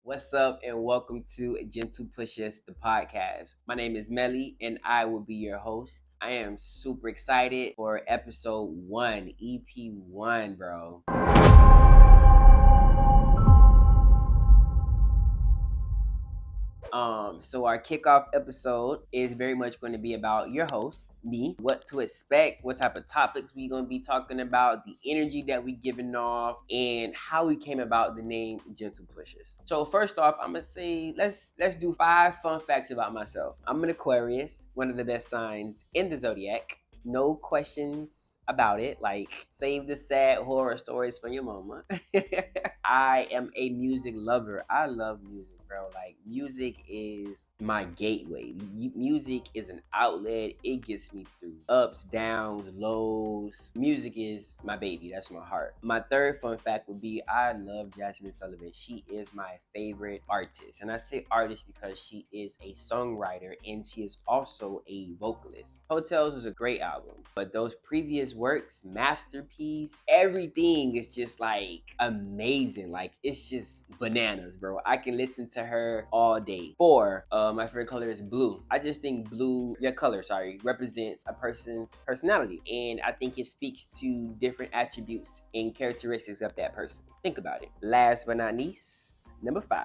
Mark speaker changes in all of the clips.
Speaker 1: What's up, and welcome to Gentle Pushes, the podcast. My name is Melly, and I will be your host. I am super excited for episode 1, EP1, bro. So our kickoff episode is very much going to be about your host, me, what to expect, what type of topics we're going to be talking about, the energy that we giving off, and how we came about the name Gentle Pushes. So first off, I'm gonna say let's do 5 fun facts about myself. I'm an Aquarius, one of the best signs in the zodiac. No questions about it. Like, save the sad horror stories for your mama. I am a music lover. I love music, bro. Like, music is my gateway. Music is an outlet. It gets me through ups, downs, lows. Music is my baby. That's my heart. My third fun fact would be I love Jasmine Sullivan. She is my favorite artist. And I say artist because she is a songwriter and she is also a vocalist. Hotels was a great album, but those previous works, masterpiece, everything is just like amazing. Like, it's just bananas, bro. I can listen to her all day. 4, my favorite color is blue. I just think blue, represents a person's personality, and I think it speaks to different attributes and characteristics of that person. Think about it. Last but not least, number 5.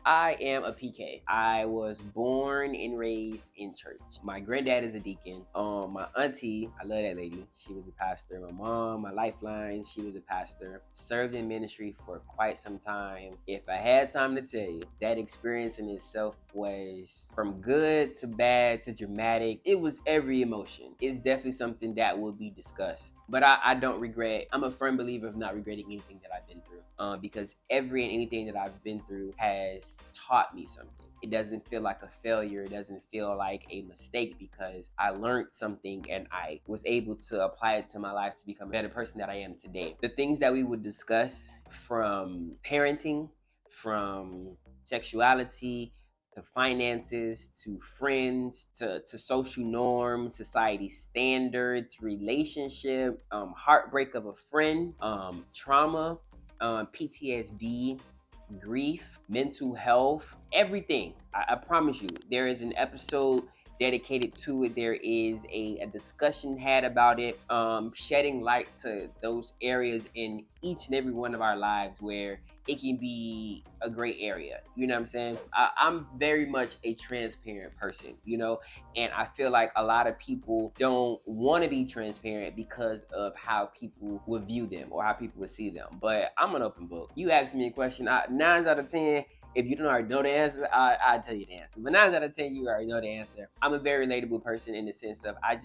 Speaker 1: I am a PK. I was born and raised in church. My granddad is a deacon. My auntie, I love that lady. She was a pastor. My mom, my lifeline, she was a pastor. Served in ministry for quite some time. If I had time to tell you, that experience in itself was from good to bad to dramatic. It was every emotion. It's definitely something that will be discussed. But I don't regret. I'm a firm believer of not regretting anything that I've been through. Because every and anything that I've been through has taught me something. It doesn't feel like a failure. It doesn't feel like a mistake because I learned something and I was able to apply it to my life to become a better person that I am today. The things that we would discuss, from parenting, from sexuality, to finances, to friends, to social norms, society standards, relationship, heartbreak of a friend, trauma, PTSD, grief, mental health, everything. I promise you, there is an episode dedicated to it. There is a discussion had about it, shedding light to those areas in each and every one of our lives where it can be a gray area. You know what I'm saying? I'm very much a transparent person, and I feel like a lot of people don't want to be transparent because of how people would view them or how people would see them. But I'm an open book. You ask me a question, 9 out of 10, if you don't already know the answer, I'll tell you the answer. But 9 out of 10, you already know the answer. I'm a very relatable person in the sense of I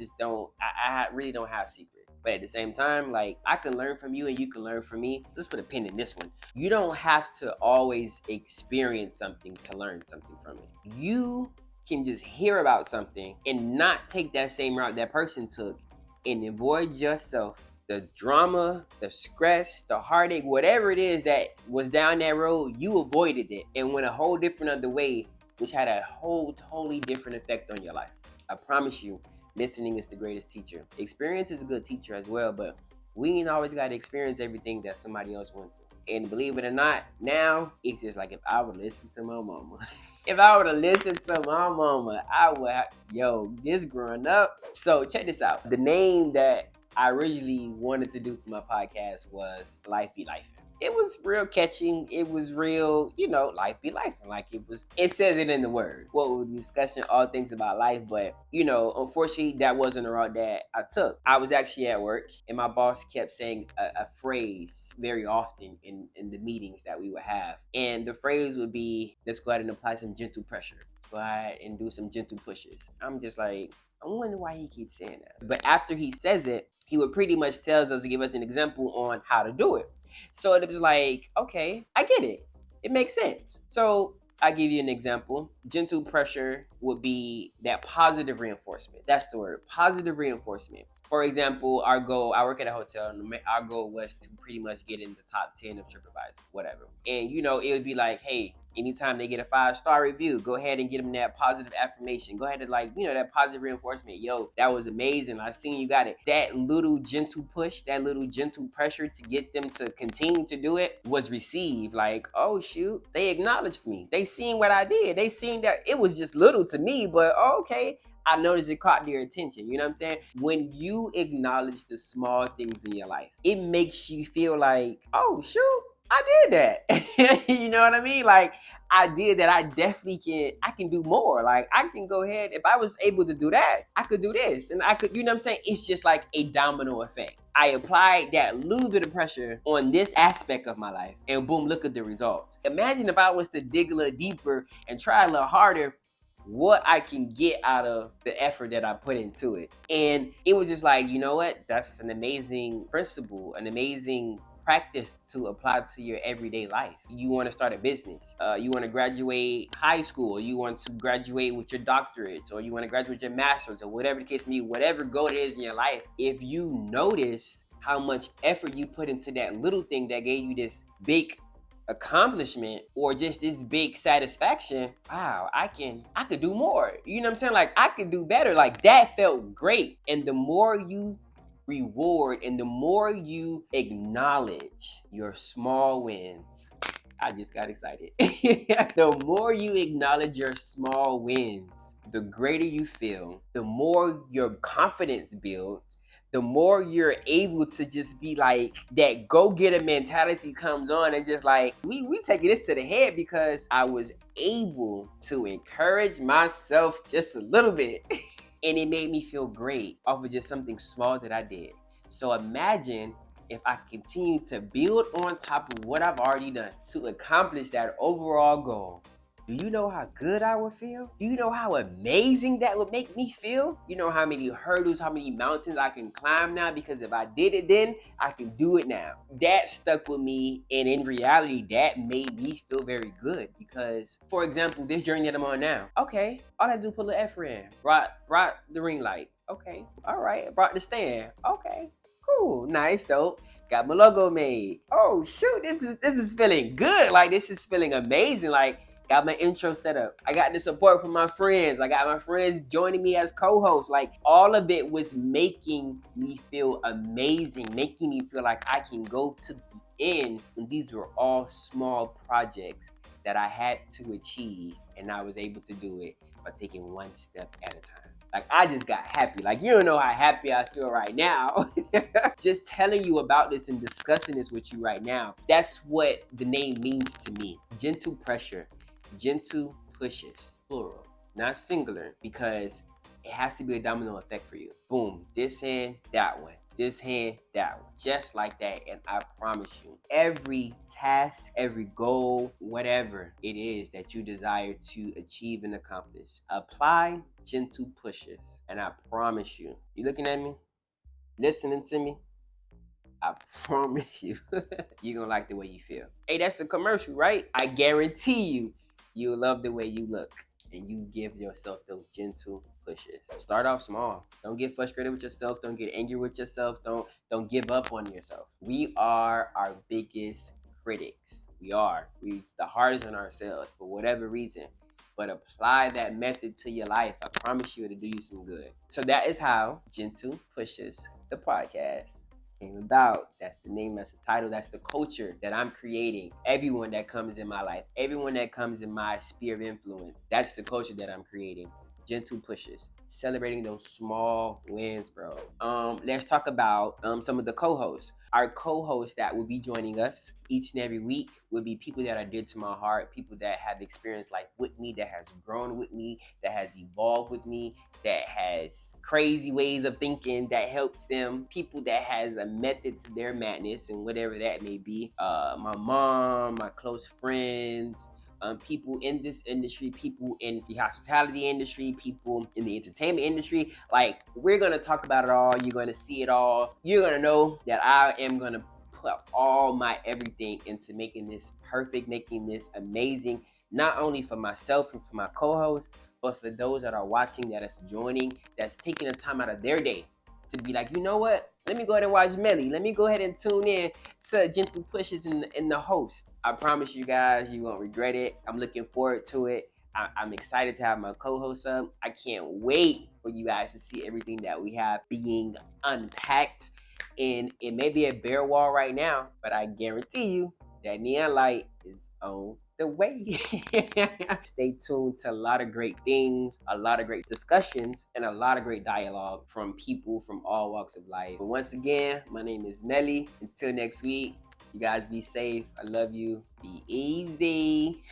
Speaker 1: really don't have secrets. But at the same time, like, I can learn from you and you can learn from me. Let's put a pin in this one. You don't have to always experience something to learn something from it. You can just hear about something and not take that same route that person took and avoid yourself the drama, the stress, the heartache, whatever it is that was down that road. You avoided it and went a whole different other way, which had a whole totally different effect on your life. I promise you, listening is the greatest teacher. Experience is a good teacher as well, but we ain't always got to experience everything that somebody else went through. And believe it or not, now it's just like if I would listen to my mama. If I were to listen to my mama, I would, this growing up. So check this out. The name that I originally wanted to do for my podcast was Life Be Life. It was real catching. It was real, life be life. Like, it says it in the word. What we're discussing all things about life, but unfortunately that wasn't the route that I took. I was actually at work and my boss kept saying a phrase very often in the meetings that we would have. And the phrase would be, let's go ahead and apply some gentle pressure. Let's go ahead and do some gentle pushes. I'm just like, I wonder why he keeps saying that. But after he says it, he would pretty much tells us to give us an example on how to do it. So it was like, okay, I get it. It makes sense. So I give you an example. Gentle pressure would be that positive reinforcement. That's the word, positive reinforcement. For example, our goal, I work at a hotel, and our goal was to pretty much get in the top 10 of TripAdvisor, whatever. And, it would be like, hey, Anytime they get a 5-star review, go ahead and get them that positive affirmation. Go ahead and that positive reinforcement. Yo, that was amazing. I seen you got it. That little gentle push, that little gentle pressure to get them to continue to do it was received. Like, oh shoot, they acknowledged me. They seen what I did. They seen that it was just little to me, but okay. I noticed it caught their attention. You know what I'm saying? When you acknowledge the small things in your life, it makes you feel like, oh shoot, I did that. You know what I mean? Like, I did that. I can do more. Like, I can go ahead. If I was able to do that, I could do this. And I could, you know what I'm saying? It's just like a domino effect. I applied that little bit of pressure on this aspect of my life, and boom, look at the results. Imagine if I was to dig a little deeper and try a little harder, what I can get out of the effort that I put into it. And it was just like, you know what? That's an amazing principle, an amazing practice to apply to your everyday life. You want to start a business, you want to graduate high school, you want to graduate with your doctorates, or you want to graduate your master's, or whatever the case may be, whatever goal it is in your life. If you notice how much effort you put into that little thing that gave you this big accomplishment or just this big satisfaction, wow, I could do more. You know what I'm saying? Like, I could do better. Like, that felt great. And the more you reward and the more you acknowledge your small wins, I just got excited. The more you acknowledge your small wins, the greater you feel, the more your confidence builds, the more you're able to just be like, that go-getter mentality comes on, and just like, we taking this to the head because I was able to encourage myself just a little bit. And it made me feel great off of just something small that I did. So imagine if I continue to build on top of what I've already done to accomplish that overall goal. Do you know how good I would feel? Do you know how amazing that would make me feel? You know how many hurdles, how many mountains I can climb now? Because if I did it then, I can do it now. That stuck with me, and in reality, that made me feel very good. Because, for example, this journey that I'm on now, okay, all I do is put a little effort in. Brought the ring light. Okay, all right. Brought the stand. Okay, cool, nice, dope. Got my logo made. Oh shoot, this is feeling good. Like, this is feeling amazing. Like, got my intro set up. I got the support from my friends. I got my friends joining me as co-hosts. Like, all of it was making me feel amazing, making me feel like I can go to the end. And these were all small projects that I had to achieve, and I was able to do it by taking one step at a time. Like, I just got happy. Like, you don't know how happy I feel right now. Just telling you about this and discussing this with you right now. That's what the name means to me. Gentle pressure. Gentle pushes, plural, not singular, because it has to be a domino effect for you. Boom, this hand, that one. This hand, that one. Just like that. And I promise you, every task, every goal, whatever it is that you desire to achieve and accomplish, apply gentle pushes. And I promise you, you looking at me, listening to me, I promise you, you're gonna like the way you feel. Hey, that's a commercial, right? I guarantee you'll love the way you look, and you give yourself those gentle pushes. Start off small. Don't get frustrated with yourself. Don't get angry with yourself. Don't give up on yourself. We are our biggest critics. We're the hardest on ourselves for whatever reason. But apply that method to your life. I promise you it'll do you some good. So that is how Gentle Pushes, the podcast, came about. That's the name, that's the title, that's the culture that I'm creating. Everyone that comes in my life, everyone that comes in my sphere of influence, that's the culture that I'm creating. Gentle pushes, celebrating those small wins, bro. Let's talk about some of the co-hosts. Our co-hosts that will be joining us each and every week will be people that are dear to my heart, people that have experienced life with me, that has grown with me, that has evolved with me, that has crazy ways of thinking that helps them, people that has a method to their madness and whatever that may be. My mom, my close friends, people in this industry, people in the hospitality industry, people in the entertainment industry. Like, we're gonna talk about it all. You're gonna see it all. You're gonna know that I am gonna put all my everything into making this perfect, making this amazing, not only for myself and for my co-hosts, but for those that are watching, that is joining, that's taking the time out of their day to be like, you know what? Let me go ahead and watch Melly. Let me go ahead and tune in to Gentle Pushes and the host. I promise you guys, you won't regret it. I'm looking forward to it. I'm excited to have my co-host up. I can't wait for you guys to see everything that we have being unpacked. And it may be a bare wall right now, but I guarantee you that neon light is on the way. Stay tuned to a lot of great things, a lot of great discussions, and a lot of great dialogue from people from all walks of life. But once again, my name is Melly. Until next week, you guys be safe. I love you. Be easy.